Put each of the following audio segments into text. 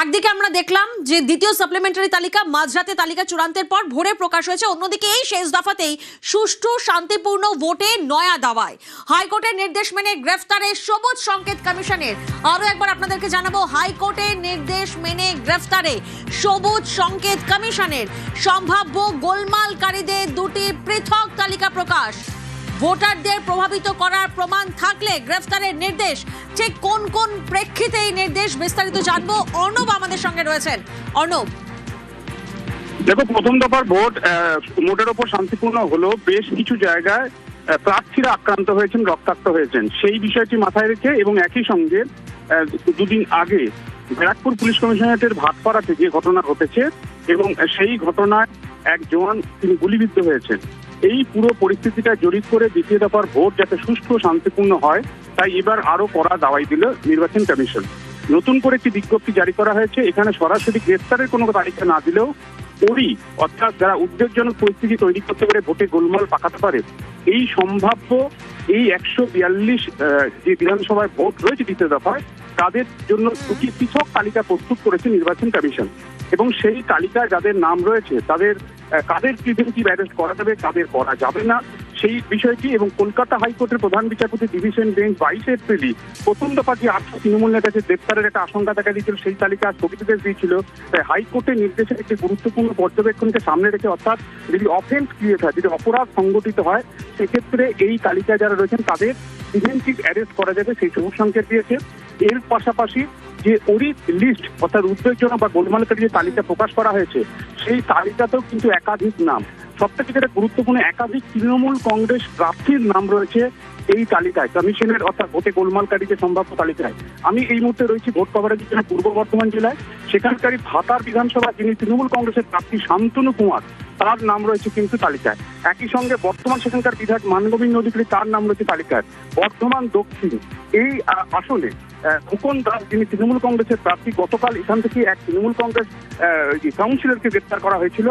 একদিকে আমরা দেখলাম যে দ্বিতীয় সাপ্লিমেন্টারি তালিকা মাঝরাতে তালিকা চূড়ান্তের পর ভোরে প্রকাশ হয়েছে, অন্যদিকে এই শেষ দফাতেই সুষ্ঠু শান্তিপূর্ণ ভোটে নয়া দাওয়ায় হাইকোর্টের নির্দেশ মেনে গ্রেফতারে সবুজ সংকেত কমিশনের। আরো একবার আপনাদেরকে জানাবো, হাইকোর্টের নির্দেশ মেনে গ্রেফতারে সবুজ সংকেত কমিশনের। সম্ভাব্য গোলমালকারীদের দুটি পৃথক তালিকা প্রকাশ, ভোটারদের প্রভাবিত করার প্রমাণ থাকলে গ্রেফতারের নির্দেশ। ঠিক কোন কোন প্রেক্ষিতে এই নির্দেশ, বিস্তারিত জানবো। অর্ণব আমাদের সঙ্গে রয়েছেন। অর্ণব, দেখো, প্রথম দফার ভোট মোটের ওপর শান্তিপূর্ণ হলো। বেশ কিছু জায়গায় প্রার্থীরা আক্রান্ত হয়েছেন, রক্তাক্ত হয়েছেন, সেই বিষয়টি মাথায় রেখে এবং একই সঙ্গে দুদিন আগে ব্যারাকপুর পুলিশ কমিশনারেটের ভাটপাড়াতে যে ঘটনা ঘটেছে এবং সেই ঘটনায় এক জওয়ান তিনি গুলিবিদ্ধ হয়েছেন, এই পুরো পরিস্থিতিটা জড়িত করে দ্বিতীয় দফার ভোট যাতে সুষ্ঠু শান্তিপূর্ণ হয়, তাই এবার আরো কড়া দাওয়াই দিল নির্বাচন কমিশন। নতুন করে একটি বিজ্ঞপ্তি জারি করা হয়েছে। এখানে সরাসরি গ্রেফতারের কোনো তালিকা না দিলেও ওরই অর্থাৎ যারা উদ্বেগজনক পরিস্থিতি তৈরি করতে পারে, ভোটে গোলমাল পাকাতে পারে, এই সম্ভাব্য এই 142 যে বিধানসভায় ভোট রয়েছে দ্বিতীয় দফায়, তাদের জন্য দুটি পৃথক তালিকা প্রস্তুত করেছে নির্বাচন কমিশন। এবং সেই তালিকায় যাদের নাম রয়েছে তাদের কাদের প্রিভেন্টিভ অ্যারেস্ট করা যাবে, কাদের করা যাবে না, সেই বিষয়টি এবং কলকাতা হাইকোর্টের প্রধান বিচারপতি ডিভিশন বেঞ্চ 22 এপ্রিলই প্রথম দফা যে 800 তৃণমূল নেতাকে গ্রেপ্তারের একটা আশঙ্কা দেখা দিয়েছিল, সেই তালিকা স্থগিতাদেশ দিয়েছিল। তাই হাইকোর্টের নির্দেশের একটি গুরুত্বপূর্ণ পর্যবেক্ষণকে সামনে রেখে, অর্থাৎ যদি অফেন্স ক্রিয়েট হয়, যদি অপরাধ সংগঠিত হয়, সেক্ষেত্রে এই তালিকায় যারা রয়েছেন তাদের প্রিভেন্টিভ অ্যারেস্ট করা যাবে, সেই সবুজ সংকেত দিয়েছে। এর পাশাপাশি যে অরিট লিস্ট অর্থাৎ উদ্বেগজনক বা গোলমালকারী যে তালিকা প্রকাশ করা হয়েছে, সেই তালিকাতেও কিন্তু একাধিক নাম, সবথেকে যেটা গুরুত্বপূর্ণ, একাধিক তৃণমূল কংগ্রেস প্রার্থীর নাম রয়েছে এই তালিকায়, কমিশনের অর্থাৎ ভোটে গোলমালকারী যে সম্ভাব্য তালিকায়। আমি এই মুহূর্তে রয়েছি ভোট কভারেজের জন্য পূর্ব বর্ধমান জেলায়। সেখানকারই ভাতার বিধানসভা যিনি তৃণমূল কংগ্রেসের প্রার্থী শান্তনু কুমার, তার নাম রয়েছে কিন্তু তালিকায়। একই সঙ্গে বর্তমান সেখানকার বিধায়ক মানগোবিন্দ অধিকারী, তার নাম রয়েছে তালিকায়। বর্ধমান দক্ষিণ এই আসনে খোকন দাস যিনি তৃণমূল কংগ্রেসের প্রার্থী, গতকাল এখান থেকে এক তৃণমূল কংগ্রেস কাউন্সিলরকে গ্রেপ্তার করা হয়েছিল।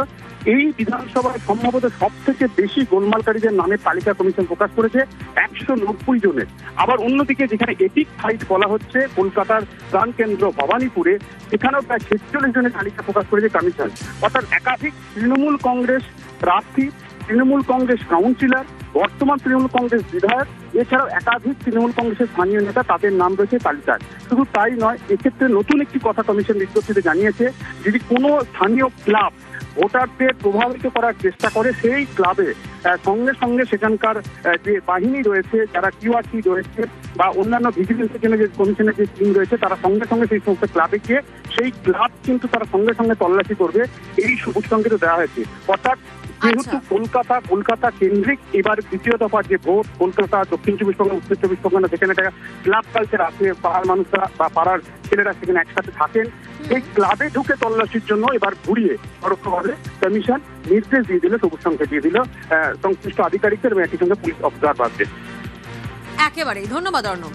এই বিধানসভায় সম্ভবত সব থেকে বেশি গোলমালকারীদের নামের তালিকা কমিশন প্রকাশ করেছে, 190 জনের। আবার অন্যদিকে যেখানে এপিক ফাইট বলা হচ্ছে কলকাতার প্রাণকেন্দ্র ভবানীপুরে, সেখানেও প্রায় 46 জনের তালিকা প্রকাশ করেছে কমিশন। অর্থাৎ একাধিক তৃণমূল কংগ্রেস প্রার্থী, তৃণমূল কংগ্রেস কাউন্সিলর, বর্তমান তৃণমূল কংগ্রেস বিধায়ক, এছাড়াও একাধিক তৃণমূল কংগ্রেসের স্থানীয় নেতা, তাদের নাম রয়েছে তালিকায়। শুধু তাই নয়, এক্ষেত্রে নতুন একটি কথা কমিশন বিজ্ঞপ্তিতে জানিয়েছে, যদি কোনো স্থানীয় ক্লাব ভোটারদের প্রভাবিত করার চেষ্টা করে, সেই ক্লাবে সঙ্গে সঙ্গে সেখানকার যে বাহিনী রয়েছে, যারা কিউআরটি রয়েছে বা অন্যান্য ভিজিলেন্সের জন্য যে কমিশনের যে টিম রয়েছে, তারা সঙ্গে সঙ্গে সেই সমস্ত ক্লাবে গিয়ে সেই ক্লাব কিন্তু তারা সঙ্গে সঙ্গে তল্লাশি করবে, এই সবুজ সংকেত দেওয়া হয়েছে। অর্থাৎ যেহেতু কলকাতা কেন্দ্রিক এবার দ্বিতীয় দফার যে ভোট, কলকাতা, দক্ষিণ 24 পরগনা, উত্তর 24 পরগনা, সেখানে একটা ক্লাব কালচার আছে, পাড়ার মানুষরা বা পাড়ার ছেলেরা সেখানে একসাথে থাকেন, সেই ক্লাবে ঢুকে তল্লাশির জন্য এবার ঘুরিয়ে পরোক্ষভাবে কমিশন নির্দেশ দিয়ে দিল, সবুজ সংকেত দিয়ে দিল সংশ্লিষ্ট আধিকারিকদের এবং একই সঙ্গে পুলিশ অফিসারদের। একেবারেই ধন্যবাদ অর্ণব।